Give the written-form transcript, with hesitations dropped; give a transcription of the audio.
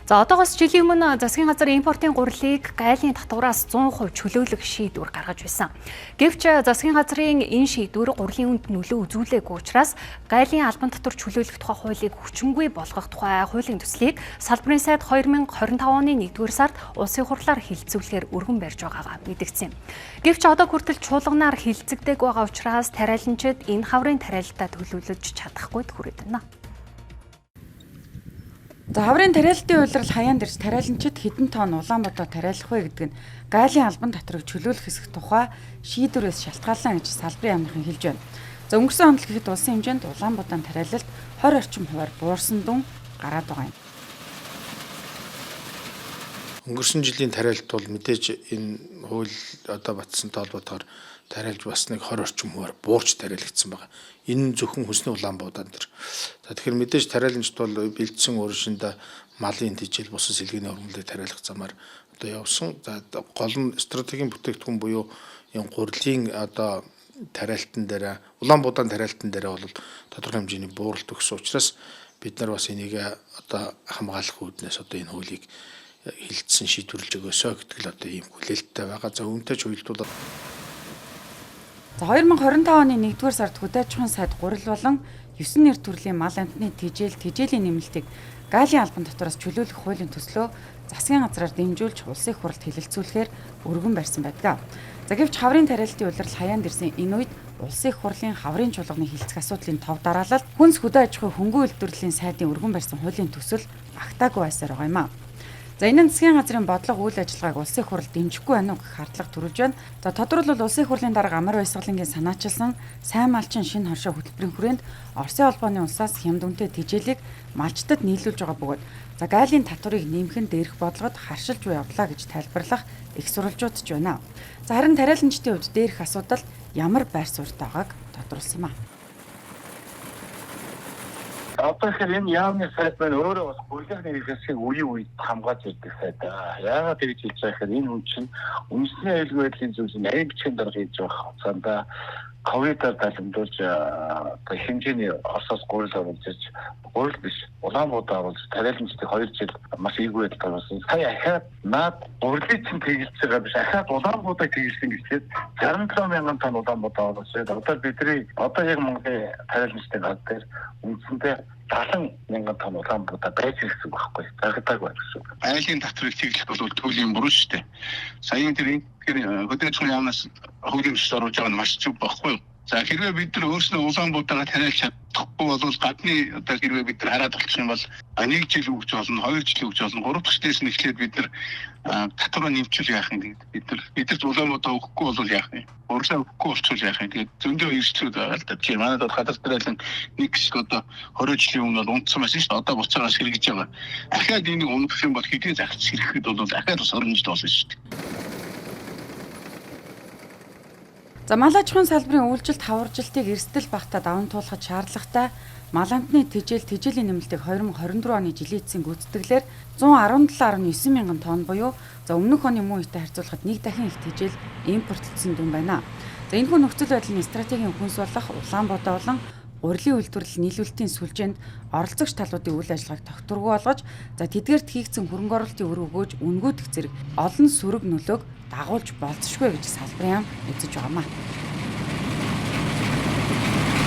За одоогоос жилийн өмнө засгийн газар импортын гурилыг гайлын татвараас 100% чөлөөлөх шийдвэр гаргаж байсан. Гэвч засгийн газрын энэ шийдвэр гурилын үнд нөлөө үзүүлээгүй учраас гайлын албан татвар чөлөөлөх тухай хуулийг хүчингүй болгох тухай хуулийн төслийг салбарын сайд 2025 оны 1-р сард улсын хурлаар хилцүүлэхээр өргөн барьж байгаагаа мэдгдсэн. Гэвч одоо хүртэл чуулганаар хилцэгдэг байгаа учраас тариаланчид энэ хаврын тариалалтаа төлөвлөж чадахгүй хүрээд байна. За хаврын тариалалтын улирал хаяанд ирж тариаланчид хэдэн тонн Улаанбаатар тариалах вэ гэдэг нь гайлын албан татварыг чөлөөлөх хэсэг тухай шийдвэрээс шалтгаалсан гэж салбарын яамныхан хэлж байна. За өнгөрсөн онд л гэхэд улсын хэмжээнд Улаанбаатар тариалалт 20 орчим хувиар буурсан дүн гараад байгаа юм. Өнгөрсөн жилийн тариалт бол мэдээж энэ хууль одоо батсантай холбоотойгоор тариалж басныг 20 орчим хувиар буурч тариалагдсан байгаа. Энэ зөвхөн хүнсний Улаанбаатар дээр. За тэгэхээр мэдээж тариаламжт бол бэлдсэн өөршөндөө малын тэжээл бус сэлгээний хөрөнгөлөд тариалах замаар одоо явсан. За гол нь стратегийн бүтээгдэхүүн буюу энэ гурилын одоо тариалтан дээр Улаанбаатар тариалтан дээр бол тодорхой хэмжээний бууралт өгсөн учраас бид нар бас энийг одоо хамгаалах үүднээс одоо энэ хуулийг хилцсэн шийдвэрлэж өгөөсөө гэдэг л одоо ийм хүлээлттэй байгаа. За үүнтэй ч уялдуулаад За 2025 оны 1-р сард хөдөө аж ахуйн сайд гурил болон 9 нэр төрлийн мал амтны тэжээлийн нэмэлтийг гайлын албан татвараас чөлөөлөх хуулийн төслөө засгийн газраар дэмжүүлж улсын хурлд хэлэлцүүлэхээр өргөн барьсан байдаг. За гэвч хаврын тариалалтын улирал хаяанд ирсэн энэ үед улсын хурлын хаврын чуулганы хилцэх асуудлын тов дараалал хүнс хөдөө аж ахуй хөнгөн үйлдвэрлэлийн сайдын өргөн барьсан хуулийн төсөл багтаагүй байсаар байгаа юм а. За энэ нь засгийн газрын бодлого үйл ажиллагааг улсын хурл дэмжихгүй байна уу гэх хардлага төрүүлж байна. За тодорхойлбол улсын хурлын дарга амар баясгалангийн санаачилсан сайн малчин шинэ хоршоо хөтөлбөрийн хүрээнд Оросын холбооны улсаас хямд үнэтэй тэжээлийг малчдад нийлүүлж байгаа бөгөөд за гайлын татварыг нэмхэн дээрх бодлогод харшилж буй явдлаа гэж тайлбарлах их сурвалжуудж байна. За харин тариаланчдын хувьд дээрх асуудал ямар байр суурьтай байгааг тодруулсан юм а. Одоо хэрэг энэ яамны сайд маань өөрөө бас гурилын хэрэгсийг үе үед хамгаалж ирдэг сайд. Яагаад гэж хэлж байгаа хэрэг энэ хүн чинь үндэсний аюулгүй байдлын зүйлс нарийн бичгийн дарга хийж байгаа хугацаанд ковидаар даламдуулж хэмжээний Оросоос гурил оруулж ирж гурил биш Улаанбаатар оруулж тариаламжтыг 2 жил маш ийгүү байдал гаргасан. Сая ахаад наад гурилыг чинь тэгэлж байгаа биш ахаад Улаанбаатар тэгэлсэн гэхлээр 67 мянган тонн Улаанбаатар оруулж ирээд одоо бидний одоо яг Монголын тариаламжтын гад дээр үндсэндээ 70 мянган тонн Улаанбаатар байж ирсэн байхгүй заргадаг байх гэсэн. Айлын татварыг тэглэх бол төлөвийн буруу шүү дээ. Саяын тэр хөдөө аж ахуйн яамнаас хуулийн төсөл оруулж байгаа нь маш зөв байхгүй юу? За хэрвээ бид нар өөрснөө Улаанбаатараа таниалж чадахгүй бол гадны одоо хэрвээ бид нар хараад болчих юм бол 1 жил өгч болно, 2 жил өгч болно, 3 дахь дэс нь эхлээд бид нар татвараа нэмчүүл яах юм тэгээд бид нар Улаанбаатар өгөхгүй бол яах юм? Урьсаа өгөхгүй болчихвол яах юм? Тэгээд зөндөө эрсдлүүд байгаа л да. Тэгэхээр манайд хадгалт тариалан нэг хэсэг одоо 20 жилийн өмнө бол унтсан байсан шүү дээ. Одоо буцаагаас хэрэгжиж байгаа. Дахиад энийг унах юм бол хэдийн захирч хэрэгхэд бол дахиад бас оромжид болно шүү дээ. За мал аж ахуйн салбарын үйлчлэлт хаваржилтыг эрсдэл багтаа даван туулахад шаардлагатай мал амтны тэжээлийн нэмэлтийг 2024 оны жилийн эцсийн гүйцэтгэлээр 117.9 мянган тонн буюу за өмнөх оны мөн үетэй харьцуулахад нэг дахин их тэжээл импортлсон дүн байна. За энэхүү нөхцөл байдлын стратегийн хүнс болох Улаанбаатар болон гурилын үйлдвэрлэл нийлүүлэлтийн сүлжээнд оролцогч талуудын үйл ажиллагааг тогтворгүй болгож за тэдгээрт хийгдсэн хөрөнгө оруулалтын өр өгөөж үнгүүдэх зэрэг олон сөрөг нөлөөг дагуулж болзошгүй гэж салбарын яам үзэж байгаамаа.